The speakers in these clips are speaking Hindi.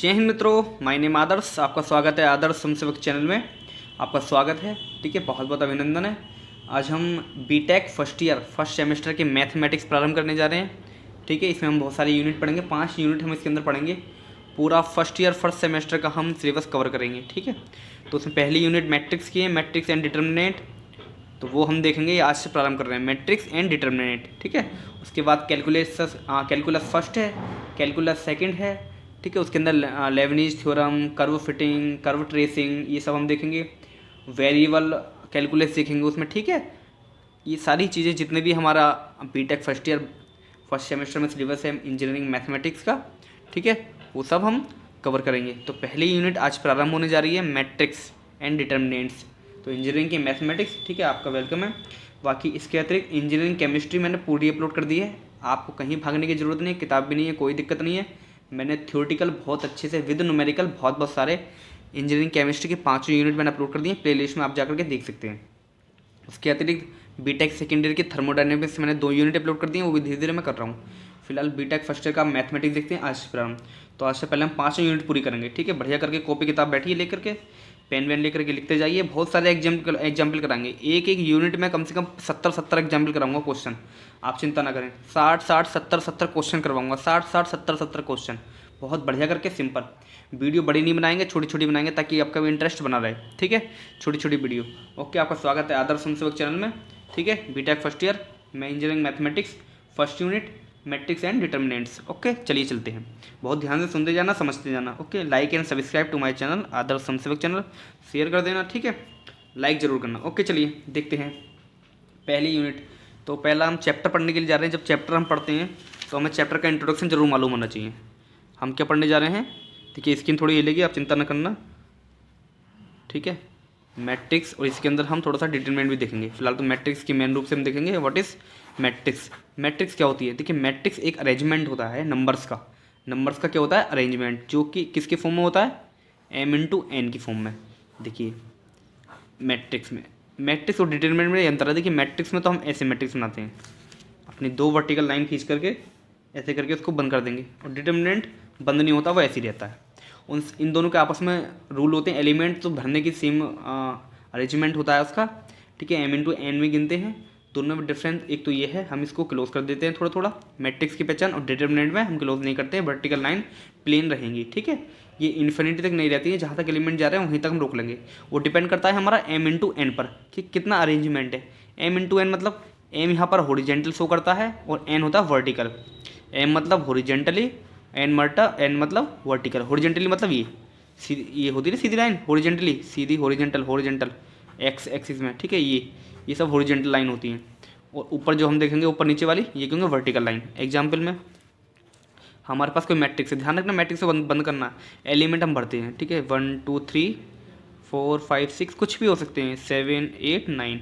जय हिंद मित्रों, माय नेम आदर्श। आपका स्वागत है आदर्श स्वयंसेवक चैनल में। आपका स्वागत है। ठीक है, बहुत बहुत अभिनंदन है। आज हम BTech first year first semester के मैथमेटिक्स प्रारंभ करने जा रहे हैं। ठीक है, इसमें हम बहुत सारे यूनिट पढ़ेंगे, 5 यूनिट हम इसके अंदर पढ़ेंगे। पूरा फर्स्ट ईयर फर्स्ट सेमेस्टर का हम सिलेबस कवर करेंगे। ठीक है, तो उसमें पहली यूनिट मैट्रिक्स की है, मैट्रिक्स एंड डिटर्मिनेंट। तो वो हम देखेंगे, आज से प्रारंभ कर रहे हैं, मैट्रिक्स एंड डिटर्मिनेंट। ठीक है, उसके बाद कैलकुलस फर्स्ट है, कैलकुलस सेकंड है। ठीक है, उसके अंदर Lebanese theorem, curve fitting, curve tracing, ये सब हम देखेंगे। वेरिएबल कैलकुलस देखेंगे उसमें। ठीक है, ये सारी चीज़ें जितने भी हमारा BTech first year first semester में सिलेबस है इंजीनियरिंग मैथमेटिक्स का, ठीक है, वो सब हम कवर करेंगे। तो पहली यूनिट आज प्रारंभ होने जा रही है, मैट्रिक्स एंड डिटर्मिनेंट्स। तो इंजीनियरिंग की मैथमेटिक्स, ठीक है, आपका वेलकम है। बाकी इसके अतिरिक्त इंजीनियरिंग केमिस्ट्री मैंने पूरी अपलोड कर दी है, आपको कहीं भागने की ज़रूरत नहीं है, किताब भी नहीं है, कोई दिक्कत नहीं है। मैंने थ्योरेटिकल बहुत अच्छे से विद न्यूमेरिकल बहुत सारे इंजीनियरिंग केमिस्ट्री के 5 यूनिट मैंने अपलोड कर दिए, प्लेलिस्ट में आप जाकर के देख सकते हैं। उसके अतिरिक्त बीटेक सेकेंड ईयर की थर्मोडायनेमिक्स मैंने 2 यूनिट अपलोड कर दिए, वो भी धीरे धीरे मैं कर रहा हूँ। फिलहाल बीटेक फर्स्ट ईयर का मैथमेटिक्स देखते हैं आज से प्रारंभ। तो आज से पहले हम 5 यूनिट पूरी करेंगे। ठीक है, बढ़िया करके कॉपी किताब बैठिए लेकर के, पेन वेन लेकर के लिखते जाइए। बहुत सारे एग्जाम्पल कराएंगे, एक एक यूनिट में कम से कम 70 एग्जाम्पल कराऊंगा क्वेश्चन। आप चिंता ना करें, 60 70 क्वेश्चन करवाऊंगा, 60 70 क्वेश्चन, बहुत बढ़िया करके सिंपल। वीडियो बड़ी नहीं बनाएंगे, छोटी छोटी बनाएंगे ताकि आपका भी इंटरेस्ट बना रहे। ठीक है, छोटी छोटी वीडियो। ओके, आपका स्वागत है आदर्श स्वयंसेवक चैनल में। ठीक है, बीटेक फर्स्ट ईयर में engineering mathematics first unit matrix and determinants. Okay, चलिए चलते हैं। बहुत ध्यान से सुनते जाना, समझते जाना। Okay, like and subscribe to my channel Adarsh Swayamsevak channel, share कर देना। ठीक है, लाइक जरूर करना। ओके, चलिए देखते हैं पहली यूनिट। तो पहला हम चैप्टर पढ़ने के लिए जा रहे हैं। जब चैप्टर हम पढ़ते हैं तो हमें चैप्टर का इंट्रोडक्शन जरूर मालूम होना चाहिए। हम क्या पढ़ने जा रहे हैं, देखिए स्क्रीन थोड़ी हिलेगी, आप चिंता न करना। ठीक है, मैट्रिक्स, और इसके अंदर हम थोड़ा सा डिटरमिनेंट भी देखेंगे। फिलहाल तो मैट्रिक्स की मेन रूप से हम देखेंगे व्हाट इज़ मैट्रिक्स। मैट्रिक्स क्या होती है? देखिए, मैट्रिक्स एक अरेंजमेंट होता है नंबर्स का। नंबर्स का क्या होता है? अरेंजमेंट, जो कि किसके फॉर्म में होता है? m×n की फॉर्म में। देखिए मैट्रिक्स में, मैट्रिक्स और डिटरमिनेंट में अंतर है। देखिए मैट्रिक्स में तो हम ऐसे मैट्रिक्स बनाते हैं, अपनी 2 वर्टिकल लाइन खींच करके ऐसे करके उसको बंद कर देंगे, और डिटरमिनेंट बंद नहीं होता, वो ऐसे ही रहता है। इन दोनों के आपस में रूल होते हैं, एलिमेंट तो भरने की सेम अरेंजमेंट होता है उसका। ठीक है, m×n में गिनते हैं। दोनों में डिफरेंस एक तो ये है, हम इसको क्लोज कर देते हैं थोड़ा थोड़ा, मैट्रिक्स की पहचान, और डिटरमिनेंट में हम क्लोज नहीं करते हैं, वर्टिकल लाइन प्लेन रहेंगी। ठीक है, ये इन्फिनिटी तक नहीं रहती है, जहाँ तक एलिमेंट जा रहे हैं वहीं तक हम रोक लेंगे। वो डिपेंड करता है हमारा m×n पर कि कितना अरेंजमेंट है। m×n मतलब m यहाँ पर हॉरिजेंटल शो करता है और n होता है वर्टिकल। m मतलब हॉरिजेंटली, n मतलब वर्टिकल। हॉरिजेंटली मतलब ये होती है सीधी लाइन, हॉरिजेंटली सीधी, हॉरिजेंटल एक्स एक्सिस में। ठीक है, ये सब हॉरिजेंटल लाइन होती हैं। और ऊपर जो हम देखेंगे ऊपर नीचे वाली, ये कहेंगे वर्टिकल लाइन। एग्जाम्पल में हमारे पास कोई मैट्रिक्स है, ध्यान रखना मैट्रिक्स से बंद करना। एलिमेंट हम भरते हैं, ठीक है, 1 2 3 4 5 6, कुछ भी हो सकते हैं, 7 8 9।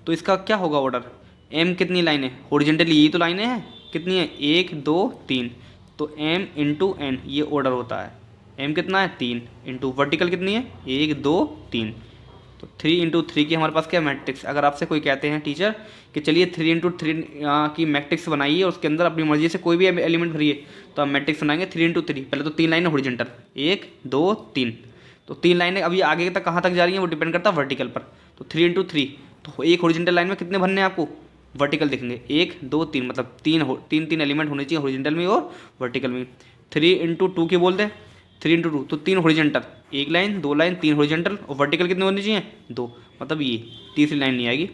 तो इसका क्या होगा ऑर्डर? m कितनी लाइन है? हॉरिजेंटली यही तो लाइनें हैं, कितनी है? 1 2 3। तो m×n ये ऑर्डर होता है। m कितना है? 3, इंटू वर्टिकल कितनी है? 1 2 3। तो 3×3 की हमारे पास क्या मैट्रिक्स। अगर आपसे कोई कहते हैं टीचर कि चलिए 3×3 की मैट्रिक्स बनाइए और उसके अंदर अपनी मर्जी से कोई भी एलिमेंट भरिए, तो आप मैट्रिक्स बनाएंगे 3×3। पहले तो 3 लाइनें हॉरिजेंटल, 1 2 3। तो 3 लाइनें अभी आगे तक कहाँ तक जा रही हैं वो डिपेंड करता है वर्टिकल पर। तो 3×3, तो एक हॉरिजेंटल लाइन में कितने भरने हैं आपको? वर्टिकल देखेंगे 1 2 3, मतलब 3 एलिमेंट होने चाहिए हॉरिजेंटल में और वर्टिकल में। 3×2 की बोलते हैं, 3×2 तो 3 हॉरिजेंटल, 1 लाइन 2 लाइन 3 हॉरिजेंटल, और वर्टिकल कितने होने चाहिए? 2, मतलब ये तीसरी लाइन नहीं आएगी।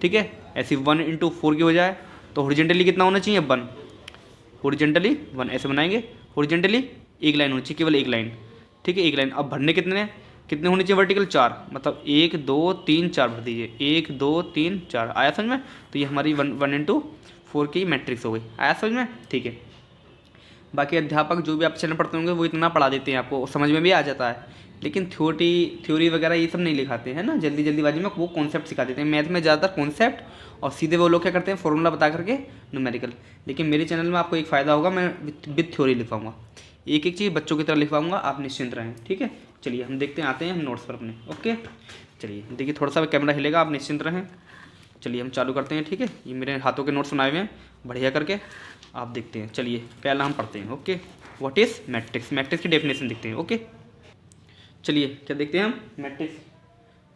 ठीक है, ऐसे 1×4 की हो जाए तो हॉरिजेंटली कितना होना चाहिए? 1, हॉरिजेंटली 1 ऐसे बनाएंगे। हॉरिजेंटली 1 लाइन होनी चाहिए, केवल 1 लाइन। ठीक है, 1 लाइन। अब भरने कितने होने चाहिए वर्टिकल? 4, मतलब 1 2 3 4 भर दीजिए, 1 2 3 4। आया समझ में? तो ये हमारी 1×4 की मैट्रिक्स हो गई। आया समझ में? ठीक है, बाकी अध्यापक जो भी आप चैनल पढ़ते होंगे वो इतना पढ़ा देते हैं, आपको समझ में भी आ जाता है, लेकिन थ्योरी वगैरह ये सब नहीं लिखाते हैं ना, जल्दीबाजी में वो कॉन्सेप्ट सिखा देते हैं। मैथ में ज़्यादातर कॉन्सेप्ट, और सीधे वो लोग क्या करते हैं, फॉर्मूला बता करके न्यूमेरिकल। लेकिन मेरे चैनल में आपको एक फ़ायदा होगा, मैं विद थ्योरी लिखवाऊंगा, एक एक चीज़ बच्चों की तरह लिखवाऊंगा, आप निश्चिंत रहें। ठीक है, चलिए हम देखते हैं, आते हैं हम नोट्स पर अपने। ओके, चलिए देखिए, थोड़ा सा कैमरा हिलेगा, आप निश्चिंत रहें। चलिए हम चालू करते हैं, ठीक है। ये मेरे हाथों के नोट्स बनाए हुए हैं बढ़िया करके, आप देखते हैं। चलिए पहला हम पढ़ते हैं, okay. What is matrix, matrix की डेफिनेशन देखते हैं, ओके। चलिए क्या देखते हैं हम, matrix.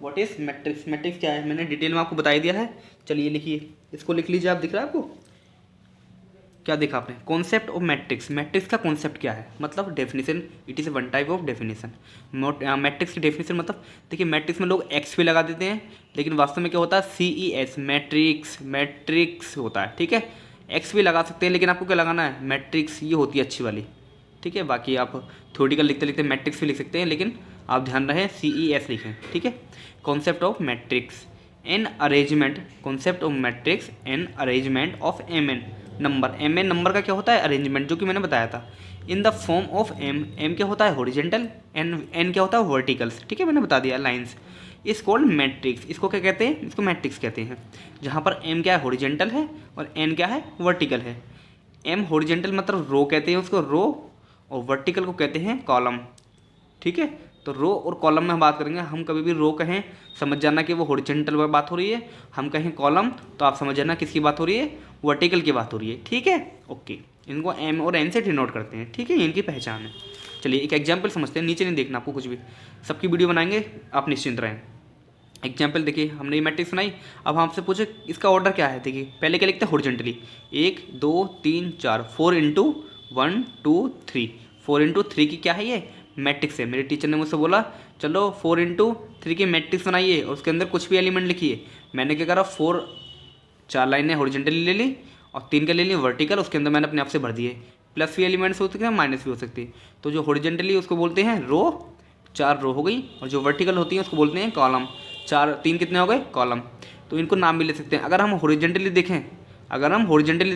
What is matrix, matrix क्या है मैंने डिटेल में आपको बता ही दिया है। चलिए लिखिए, इसको लिख लीजिए। आप दिख रहा है आपको, क्या देखा आपने, कॉन्सेप्ट ऑफ मैट्रिक्स। मैट्रिक्स का कॉन्सेप्ट क्या है, मतलब definition, it is one type of definition. Matrix की डेफिनेशन मतलब, देखिए मैट्रिक्स में लोग एक्स भी लगा देते हैं, लेकिन वास्तव में क्या होता है, CES, मैट्रिक्स, मैट्रिक्स होता है, ठीक है। एक्स भी लगा सकते हैं, लेकिन आपको क्या लगाना है, मैट्रिक्स, ये होती है अच्छी वाली, ठीक है। बाकी आप थ्योरेटिकल लिखते लिखते मैट्रिक्स भी लिख सकते हैं, लेकिन आप ध्यान रहे CES लिखें, ठीक है। Concept of matrix, an arrangement, concept of matrix, an arrangement of MN number. MN number का क्या होता है, अरेंजमेंट, जो कि मैंने बताया था। In the form of M क्या होता है, हॉरिजेंटल, N क्या होता है, वर्टिकल्स, ठीक है, मैंने बता दिया, लाइन्स। इस कॉल्ड मैट्रिक्स, इसको क्या कहते हैं, इसको मैट्रिक्स कहते हैं। जहाँ पर M क्या है, हॉरिजेंटल है, और N क्या है, वर्टिकल है। M हॉरिजेंटल मतलब रो कहते हैं उसको, रो, और वर्टिकल को कहते हैं कॉलम, ठीक है। तो रो और कॉलम में हम बात करेंगे। हम कभी भी रो कहें, समझ जाना कि वो हॉरिजेंटल पर बात हो रही है। हम कहें कॉलम, तो आप समझ जाना किसकी बात हो रही है, वर्टिकल की बात हो रही है, ठीक है, ओके। इनको M और N से डिनोट करते हैं, ठीक है, इनकी पहचान है। चलिए एक एग्जाम्पल समझते हैं, नीचे नहीं देखना आपको कुछ भी, सबकी वीडियो बनाएंगे, आप निश्चिंत रहें। एग्जाम्पल देखिए, हमने ये मैट्रिक्स बनाई। अब हमसे पूछे इसका ऑर्डर क्या है, देखिए पहले क्या लिखते हैं, हॉरिजेंटली, 1 2 3 4, 4 इंटू 1 2 3, 4 इंटू 3 की क्या है, ये मैट्रिक्स है। मेरे टीचर ने मुझसे बोला चलो 4 इंटू 3 की मैट्रिक्स बनाइए, और उसके अंदर कुछ भी एलिमेंट लिखिए। मैंने क्या करा, 4 लाइनें हॉरिजेंटली ले ली, और 3 के ले ली वर्टिकल, उसके अंदर मैंने अपने आप से भर दिए। प्लस भी एलिमेंट्स हो सकते हैं, माइनस भी हो सकती है। तो जो हॉरिजेंटली उसको बोलते हैं रो, 4 रो हो गई, और जो वर्टिकल होती हैं उसको बोलते हैं कॉलम। 3 कितने हो गए, कॉलम। तो इनको नाम भी ले सकते हैं। अगर हम हॉरिजेंटली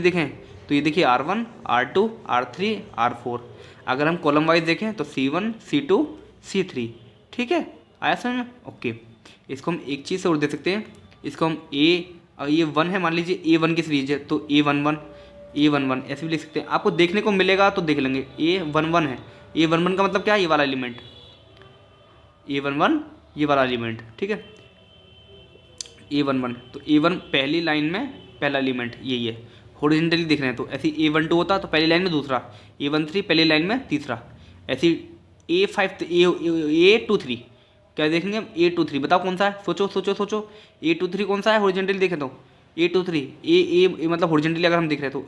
देखें, तो ये देखिए R1 R2 R3 R4। अगर हम कॉलम वाइज देखें तो C1 C2 C3, ठीक है, आया समझ में, ओके। इसको हम एक चीज़ से और दे सकते हैं, इसको हम ये 1 है, मान लीजिए A1 की सीरीज है, तो A11 ऐसे भी लिख सकते हैं। आपको देखने को मिलेगा तो देख लेंगे, A11 है। A11 का मतलब क्या है, ये वाला एलिमेंट, A11 ये वाला एलिमेंट, ठीक है, A11। तो A1 पहली लाइन में पहला एलिमेंट यही है, हॉरिजेंटली दिख रहे हैं, तो ऐसी A12 होता तो पहली लाइन में दूसरा, A13 पहली लाइन में तीसरा, ऐसी A23 क्या देखेंगे हम, A23 बताओ कौन सा है, सोचो A23 कौन सा है, हॉरिजेंटली देखें तो A23, ए मतलब हॉरिजेंटली अगर हम देख रहे हैं तो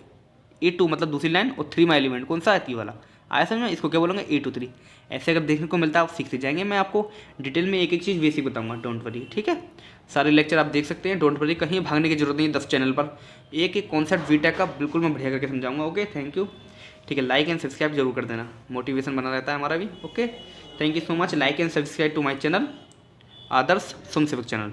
A2 मतलब दूसरी लाइन, और 3 में एलिमेंट कौन सा है, ती वाला, आया समझ में। इसको क्या बोलेंगे, A23। ऐसे अगर देखने को मिलता है आप सीखते जाएंगे। मैं आपको डिटेल में एक एक चीज़ बेसिक बताऊंगा, डोंट वरी, ठीक है। सारे लेक्चर आप देख सकते हैं, डोंट वरी, कहीं भागने की जरूरत नहीं है। 10 चैनल पर एक एक कॉन्सेप्ट वीटेक का बिल्कुल मैं बढ़िया करके समझाऊंगा, ओके। थैंक यू, ठीक है। लाइक एंड सब्सक्राइब जरूर कर देना, मोटिवेशन बना रहता है हमारा भी, okay. Thank you so much. Like and subscribe to my channel, Adarsh Swayamsevak channel.